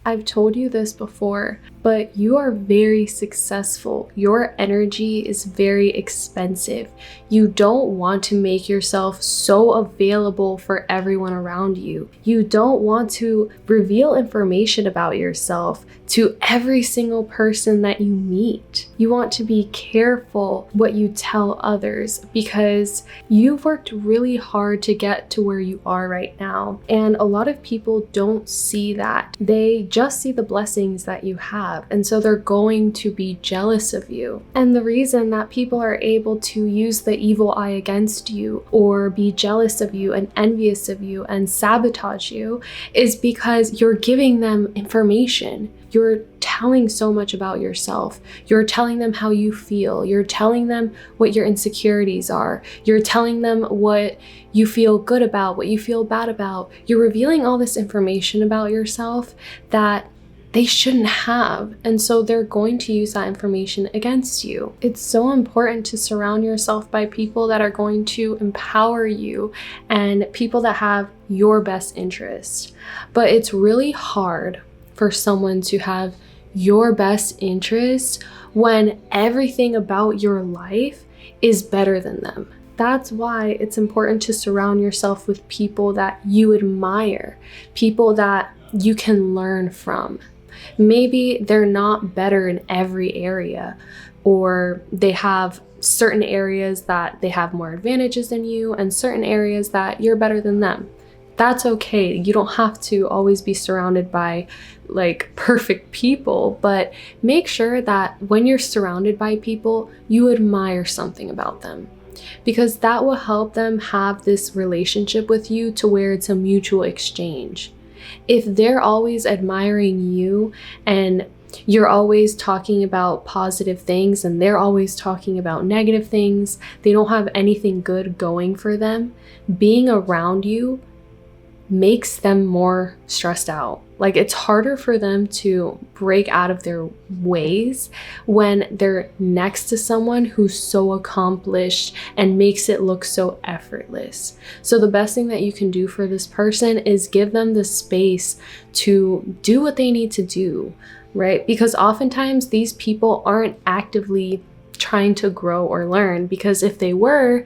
I've told you this before, but you are very successful. Your energy is very expensive. You don't want to make yourself so available for everyone around you. You don't want to reveal information about yourself to every single person that you meet. You want to be careful what you tell others because you've worked really hard to get to where you are right now. And a lot of people don't see that. They just see the blessings that you have. And so they're going to be jealous of you. And the reason that people are able to use the evil eye against you or be jealous of you and envious of you and sabotage you is because you're giving them information. You're telling so much about yourself. You're telling them how you feel. You're telling them what your insecurities are. You're telling them what you feel good about, what you feel bad about. You're revealing all this information about yourself that they shouldn't have. And so they're going to use that information against you. It's so important to surround yourself by people that are going to empower you and people that have your best interest. But it's really hard for someone to have your best interest when everything about your life is better than them. That's why it's important to surround yourself with people that you admire, people that you can learn from. Maybe they're not better in every area, or they have certain areas that they have more advantages than you and certain areas that you're better than them. That's okay. You don't have to always be surrounded by like perfect people, but make sure that when you're surrounded by people, you admire something about them, because that will help them have this relationship with you to where it's a mutual exchange. If they're always admiring you and you're always talking about positive things and they're always talking about negative things, they don't have anything good going for them, being around you makes them more stressed out. Like, it's harder for them to break out of their ways when they're next to someone who's so accomplished and makes it look so effortless. So the best thing that you can do for this person is give them the space to do what they need to do, right? Because oftentimes these people aren't actively trying to grow or learn, because if they were,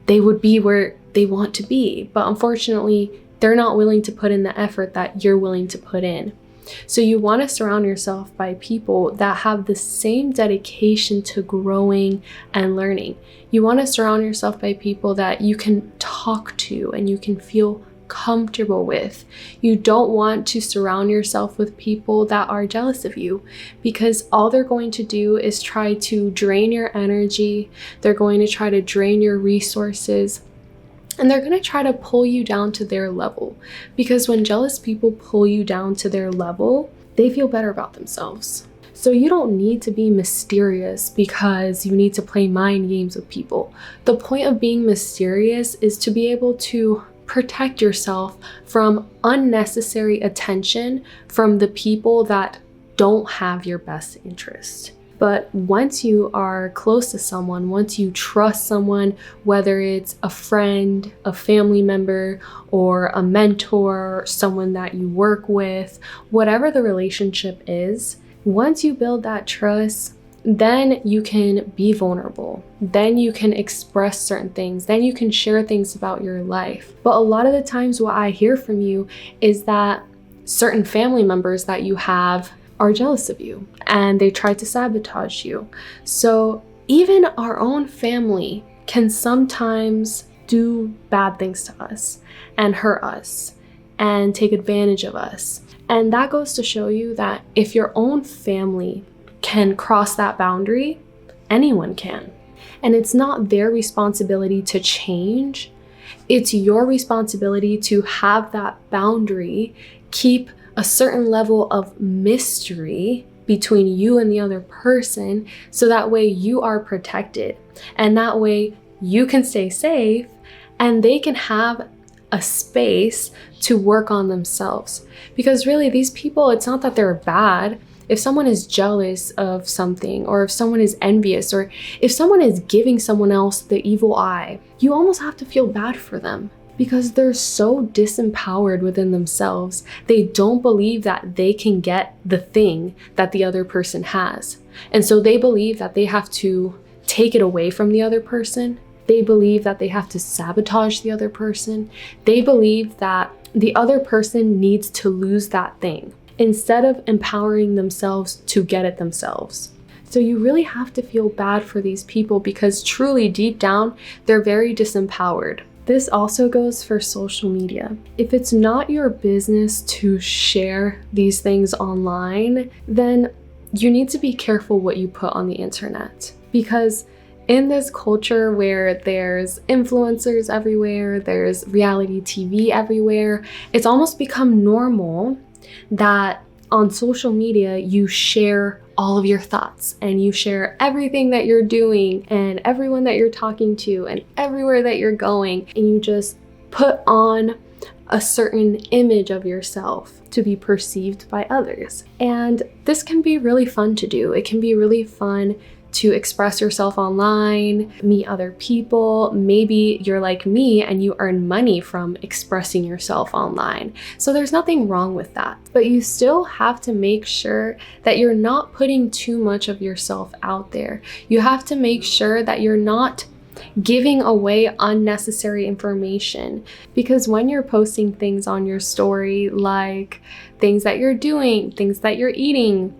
they would be where they want to be. But unfortunately, they're not willing to put in the effort that you're willing to put in. So you want to surround yourself by people that have the same dedication to growing and learning. You want to surround yourself by people that you can talk to and you can feel comfortable with. You don't want to surround yourself with people that are jealous of you, because all they're going to do is try to drain your energy. They're going to try to drain your resources. And they're going to try to pull you down to their level, because when jealous people pull you down to their level, they feel better about themselves. So you don't need to be mysterious because you need to play mind games with people. The point of being mysterious is to be able to protect yourself from unnecessary attention from the people that don't have your best interest. But once you are close to someone, once you trust someone, whether it's a friend, a family member, or a mentor, someone that you work with, whatever the relationship is, once you build that trust, then you can be vulnerable. Then you can express certain things. Then you can share things about your life. But a lot of the times what I hear from you is that certain family members that you have are jealous of you and they try to sabotage you. So even our own family can sometimes do bad things to us and hurt us and take advantage of us. And that goes to show you that if your own family can cross that boundary, anyone can. And it's not their responsibility to change. It's your responsibility to have that boundary, keep a certain level of mystery between you and the other person, so that way you are protected and that way you can stay safe and they can have a space to work on themselves. Because really, these people, it's not that they're bad. If someone is jealous of something, or if someone is envious, or if someone is giving someone else the evil eye, you almost have to feel bad for them, because they're so disempowered within themselves. They don't believe that they can get the thing that the other person has. And so they believe that they have to take it away from the other person. They believe that they have to sabotage the other person. They believe that the other person needs to lose that thing instead of empowering themselves to get it themselves. So you really have to feel bad for these people because truly deep down, they're very disempowered. This also goes for social media. If it's not your business to share these things online, then you need to be careful what you put on the internet. Because in this culture where there's influencers everywhere, there's reality TV everywhere, it's almost become normal that on social media you share all of your thoughts and you share everything that you're doing and everyone that you're talking to and everywhere that you're going, and you just put on a certain image of yourself to be perceived by others. And this can be really fun to do. It can be really fun to express yourself online, meet other people. Maybe you're like me and you earn money from expressing yourself online. So there's nothing wrong with that. But you still have to make sure that you're not putting too much of yourself out there. You have to make sure that you're not giving away unnecessary information, because when you're posting things on your story, like things that you're doing, things that you're eating,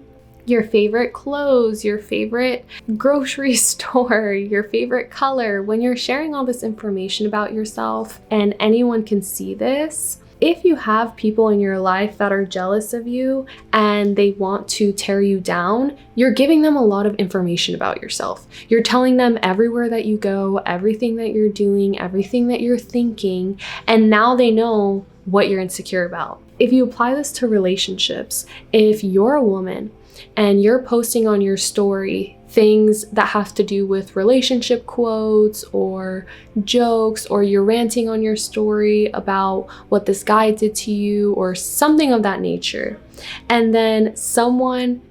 your favorite clothes, your favorite grocery store, your favorite color, when you're sharing all this information about yourself and anyone can see this, if you have people in your life that are jealous of you and they want to tear you down, you're giving them a lot of information about yourself. You're telling them everywhere that you go, everything that you're doing, everything that you're thinking, and now they know what you're insecure about. If you apply this to relationships, if you're a woman and you're posting on your story things that have to do with relationship quotes or jokes, or you're ranting on your story about what this guy did to you or something of that nature, and then someone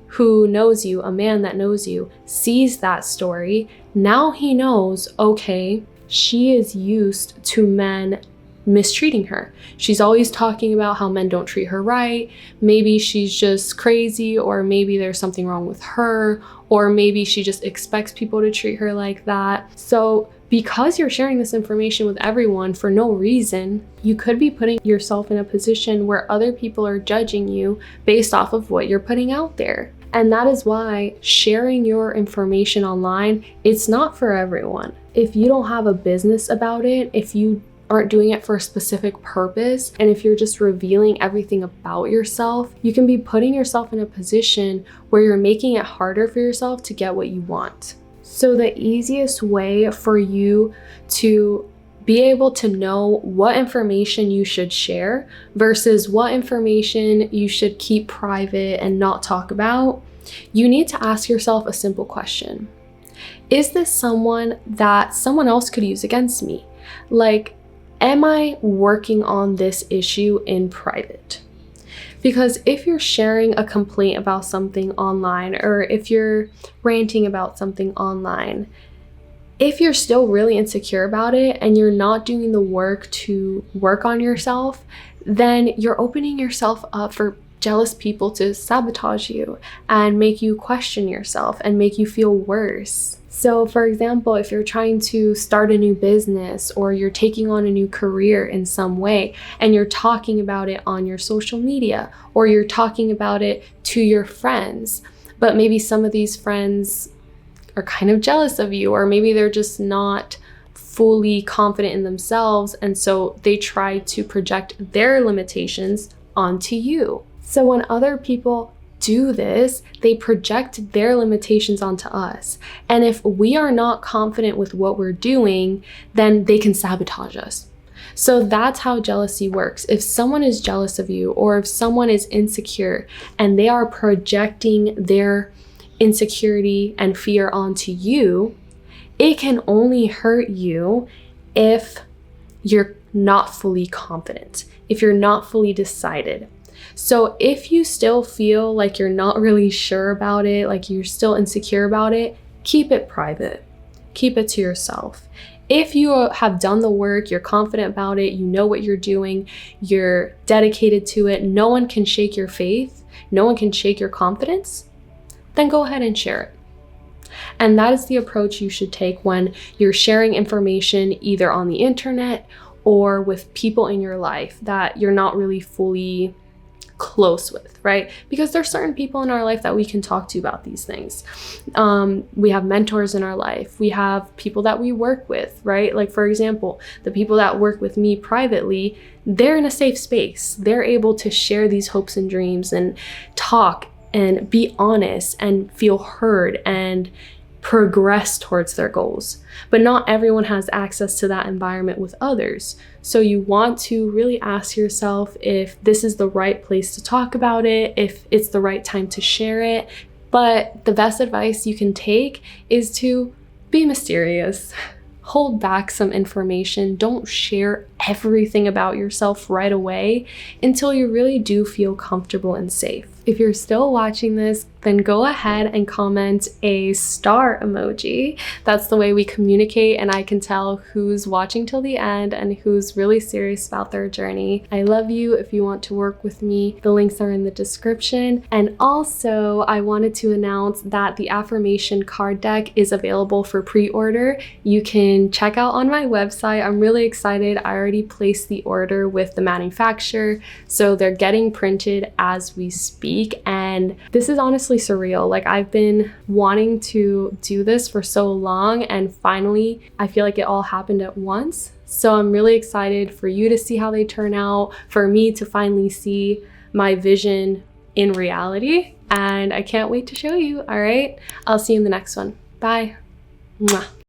who knows you, a man that knows you, sees that story, now he knows, okay, she is used to men mistreating her. She's always talking about how men don't treat her right. Maybe she's just crazy, or maybe there's something wrong with her, or maybe she just expects people to treat her like that. So because you're sharing this information with everyone for no reason, you could be putting yourself in a position where other people are judging you based off of what you're putting out there. And that is why sharing your information online, it's not for everyone. If you don't have a business about it, if you aren't doing it for a specific purpose, and if you're just revealing everything about yourself, you can be putting yourself in a position where you're making it harder for yourself to get what you want. So the easiest way for you to be able to know what information you should share versus what information you should keep private and not talk about, you need to ask yourself a simple question. Is this someone that someone else could use against me? Like, am I working on this issue in private? Because if you're sharing a complaint about something online, or if you're ranting about something online, if you're still really insecure about it and you're not doing the work to work on yourself, then you're opening yourself up for jealous people to sabotage you and make you question yourself and make you feel worse. So for example, if you're trying to start a new business or you're taking on a new career in some way and you're talking about it on your social media, or you're talking about it to your friends, but maybe some of these friends are kind of jealous of you, or maybe they're just not fully confident in themselves, and so they try to project their limitations onto you. So when other people do this, they project their limitations onto us. And if we are not confident with what we're doing, then they can sabotage us. So that's how jealousy works. If someone is jealous of you, or if someone is insecure and they are projecting their insecurity and fear onto you, it can only hurt you if you're not fully confident, if you're not fully decided. So if you still feel like you're not really sure about it, like you're still insecure about it, keep it private. Keep it to yourself. If you have done the work, you're confident about it, you know what you're doing, you're dedicated to it, no one can shake your faith, no one can shake your confidence, then go ahead and share it. And that is the approach you should take when you're sharing information either on the internet or with people in your life that you're not really fully close with, right? Because there's certain people in our life that we can talk to about these things. We have mentors in our life. We have people that we work with, right? Like, for example, the people that work with me privately, they're in a safe space. They're able to share these hopes and dreams and talk and be honest and feel heard and progress towards their goals. But not everyone has access to that environment with others. So you want to really ask yourself if this is the right place to talk about it, if it's the right time to share it. But the best advice you can take is to be mysterious. Hold back some information. Don't share everything about yourself right away until you really do feel comfortable and safe. If you're still watching this, then go ahead and comment a star emoji. That's the way we communicate, and I can tell who's watching till the end and who's really serious about their journey. I love you. If you want to work with me, the links are in the description. And also, I wanted to announce that the affirmation card deck is available for pre-order. You can check out on my website. I'm really excited. I already placed the order with the manufacturer, so they're getting printed as we speak. And this is honestly surreal. Like, I've been wanting to do this for so long, and finally I feel like it all happened at once. So I'm really excited for you to see how they turn out, for me to finally see my vision in reality, and I can't wait to show you. All right, I'll see you in the next one. Bye. Mwah.